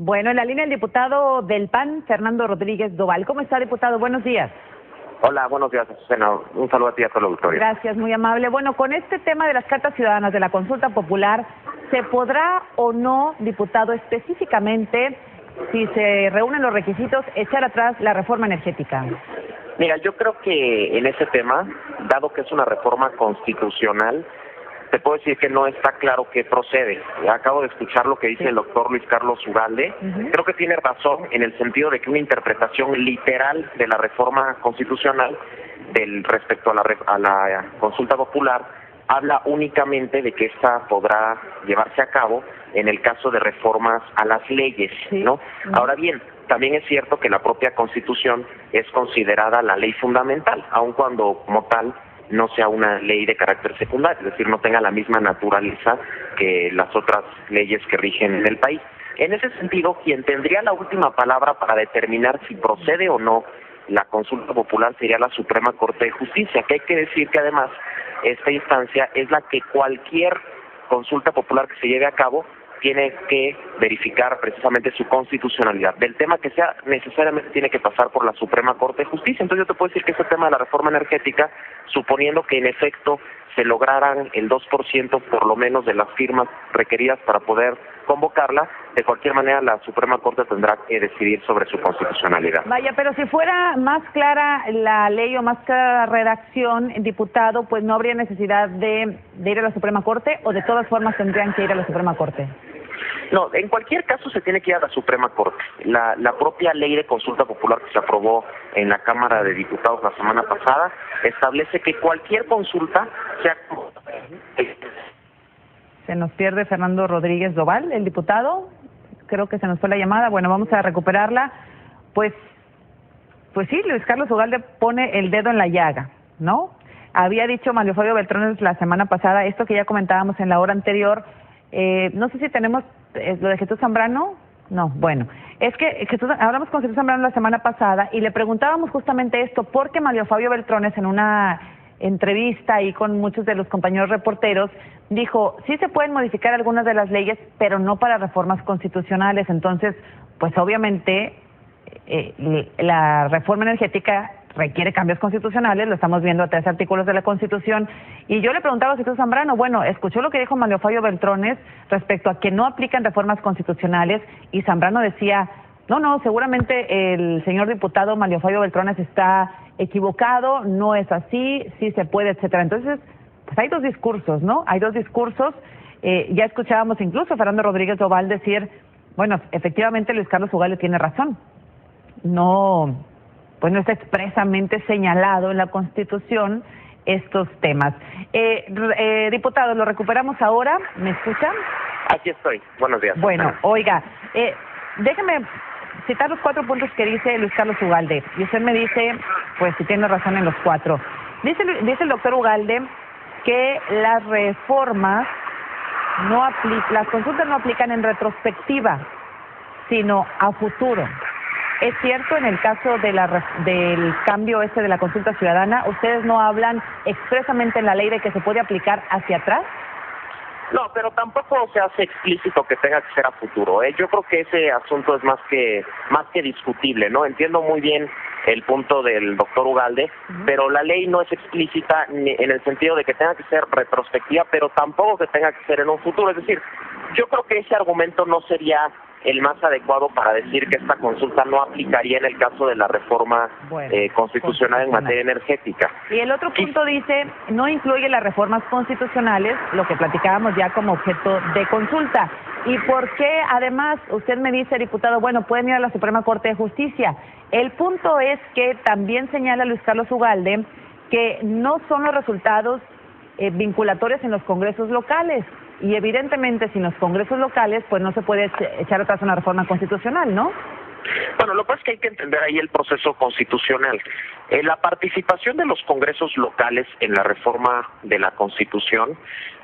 Bueno, en la línea el diputado del PAN, Fernando Rodríguez Doval. ¿Cómo está, diputado? Buenos días. Hola, buenos días, Azucena. Un saludo a ti y a todo el auditorio. Gracias, muy amable. Bueno, con este tema de las cartas ciudadanas, de la consulta popular, ¿se podrá o no, diputado, específicamente, si se reúnen los requisitos, echar atrás la reforma energética? Mira, yo creo que en ese tema, dado que es una reforma constitucional, te puedo decir que no está claro qué procede. Acabo de escuchar lo que dice el doctor Luis Carlos Ugalde. Creo que tiene razón en el sentido de que una interpretación literal de la reforma constitucional respecto a la consulta popular habla únicamente de que esta podrá llevarse a cabo en el caso de reformas a las leyes, ¿no? Ahora bien, también es cierto que la propia Constitución es considerada la ley fundamental, aun cuando como tal no sea una ley de carácter secundario, es decir, no tenga la misma naturaleza que las otras leyes que rigen en el país. En ese sentido, quien tendría la última palabra para determinar si procede o no la consulta popular sería la Suprema Corte de Justicia, que hay que decir que además esta instancia es la que cualquier consulta popular que se lleve a cabo tiene que verificar precisamente su constitucionalidad. Del tema que sea, necesariamente tiene que pasar por la Suprema Corte de Justicia. Entonces yo te puedo decir que este tema de la reforma energética, suponiendo que en efecto se lograran el 2% por lo menos de las firmas requeridas para poder convocarla, de cualquier manera la Suprema Corte tendrá que decidir sobre su constitucionalidad. Vaya, pero si fuera más clara la ley o más clara la redacción, diputado, pues no habría necesidad de ir a la Suprema Corte, o de todas formas tendrían que ir a la Suprema Corte. No, en cualquier caso se tiene que ir a la Suprema Corte. La propia ley de consulta popular que se aprobó en la Cámara de Diputados la semana pasada establece que cualquier consulta sea... Se nos pierde Fernando Rodríguez Doval, el diputado. Creo que se nos fue la llamada. Bueno, vamos a recuperarla. Pues sí, Luis Carlos Ugalde pone el dedo en la llaga, ¿no? Había dicho Mario Fabio Beltrones la semana pasada, esto que ya comentábamos en la hora anterior. No sé si tenemos lo de Jesús Zambrano. No, bueno, es que hablamos con Jesús Zambrano la semana pasada y le preguntábamos justamente esto, porque Mario Fabio Beltrones en una entrevista ahí con muchos de los compañeros reporteros dijo, sí se pueden modificar algunas de las leyes, pero no para reformas constitucionales. Entonces, pues obviamente la reforma energética requiere cambios constitucionales, lo estamos viendo a 3 artículos de la Constitución, y yo le preguntaba a Jesús Zambrano, bueno, escuchó lo que dijo Mario Fabio Beltrones respecto a que no aplican reformas constitucionales, y Zambrano decía, no, seguramente el señor diputado Mario Fabio Beltrones está equivocado, no es así, sí se puede, etcétera. Entonces, pues hay dos discursos, ¿no? Hay dos discursos. Ya escuchábamos incluso a Fernando Rodríguez Doval decir, bueno, efectivamente Luis Carlos Ugalde tiene razón. No, pues no está expresamente señalado en la Constitución estos temas. Diputado, ¿lo recuperamos ahora? ¿Me escuchan? Aquí estoy. Buenos días. Bueno, oiga, déjeme citar los 4 puntos que dice Luis Carlos Ugalde, y usted me dice, pues si tiene razón en los 4. Dice el doctor Ugalde que las reformas las consultas no aplican en retrospectiva, sino a futuro. ¿Es cierto en el caso del cambio de la consulta ciudadana? ¿Ustedes no hablan expresamente en la ley de que se puede aplicar hacia atrás? No, pero tampoco se hace explícito que tenga que ser a futuro. Yo creo que ese asunto es más que discutible, ¿no? Entiendo muy bien el punto del doctor Ugalde, pero la ley no es explícita en el sentido de que tenga que ser retrospectiva, pero tampoco que tenga que ser en un futuro. Es decir, yo creo que ese argumento no sería el más adecuado para decir que esta consulta no aplicaría en el caso de la reforma constitucional en materia energética. Y el otro punto dice, no incluye las reformas constitucionales, lo que platicábamos ya como objeto de consulta. ¿Y por qué, además, usted me dice, diputado, bueno, pueden ir a la Suprema Corte de Justicia? El punto es que también señala Luis Carlos Ugalde que no son los resultados vinculatorios en los congresos locales. Y evidentemente sin los congresos locales pues no se puede echar atrás una reforma constitucional, ¿no? Bueno, lo que pasa es que hay que entender ahí el proceso constitucional. La participación de los congresos locales en la reforma de la Constitución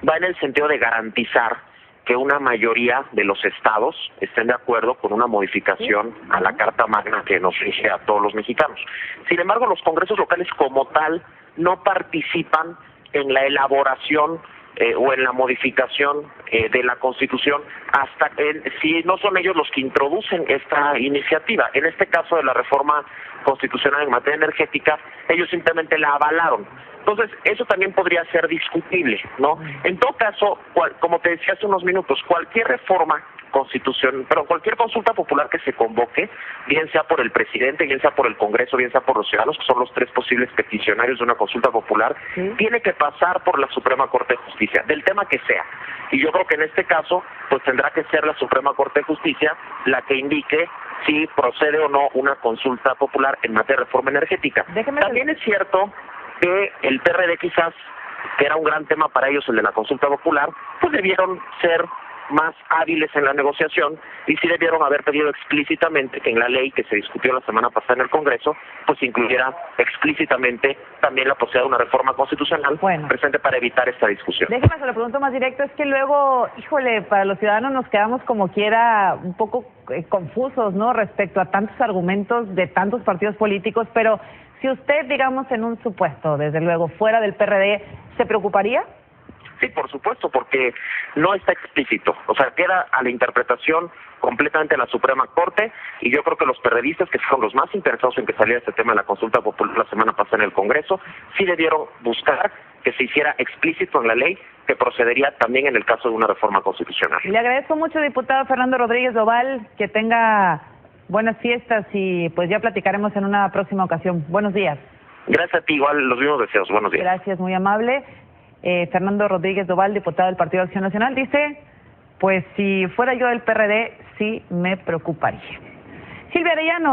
va en el sentido de garantizar que una mayoría de los estados estén de acuerdo con una modificación a la Carta Magna que nos rige a todos los mexicanos. Sin embargo, los congresos locales como tal no participan en la elaboración o en la modificación de la Constitución hasta si no son ellos los que introducen esta iniciativa. En este caso de la reforma constitucional en materia energética, ellos simplemente la avalaron. Entonces, eso también podría ser discutible, ¿no? En todo caso, como te decía hace unos minutos, cualquier reforma constitución, pero cualquier consulta popular que se convoque, bien sea por el presidente, bien sea por el Congreso, bien sea por los ciudadanos, que son los tres posibles peticionarios de una consulta popular, tiene que pasar por la Suprema Corte de Justicia, del tema que sea. Y yo creo que en este caso, pues tendrá que ser la Suprema Corte de Justicia la que indique si procede o no una consulta popular en materia de reforma energética. También es cierto que el PRD quizás, que era un gran tema para ellos el de la consulta popular, pues debieron ser más hábiles en la negociación y sí debieron haber pedido explícitamente que en la ley que se discutió la semana pasada en el Congreso, pues incluyera explícitamente también la posibilidad de una reforma constitucional presente para evitar esta discusión. Déjeme, se lo pregunto más directo, es que luego, híjole, para los ciudadanos nos quedamos como quiera un poco confusos, ¿no?, respecto a tantos argumentos de tantos partidos políticos, pero si usted, digamos, en un supuesto, desde luego, fuera del PRD, ¿se preocuparía? Sí, por supuesto, porque no está explícito. O sea, queda a la interpretación completamente de la Suprema Corte, y yo creo que los perredistas, que fueron los más interesados en que saliera este tema de la consulta popular la semana pasada en el Congreso, sí debieron buscar que se hiciera explícito en la ley que procedería también en el caso de una reforma constitucional. Le agradezco mucho, diputado Fernando Rodríguez Doval, que tenga buenas fiestas y pues ya platicaremos en una próxima ocasión. Buenos días. Gracias a ti, igual los mismos deseos. Buenos días. Gracias, muy amable. Fernando Rodríguez Doval, diputado del Partido Acción Nacional, dice, pues si fuera yo del PRD, sí me preocuparía. Silvia Arellano.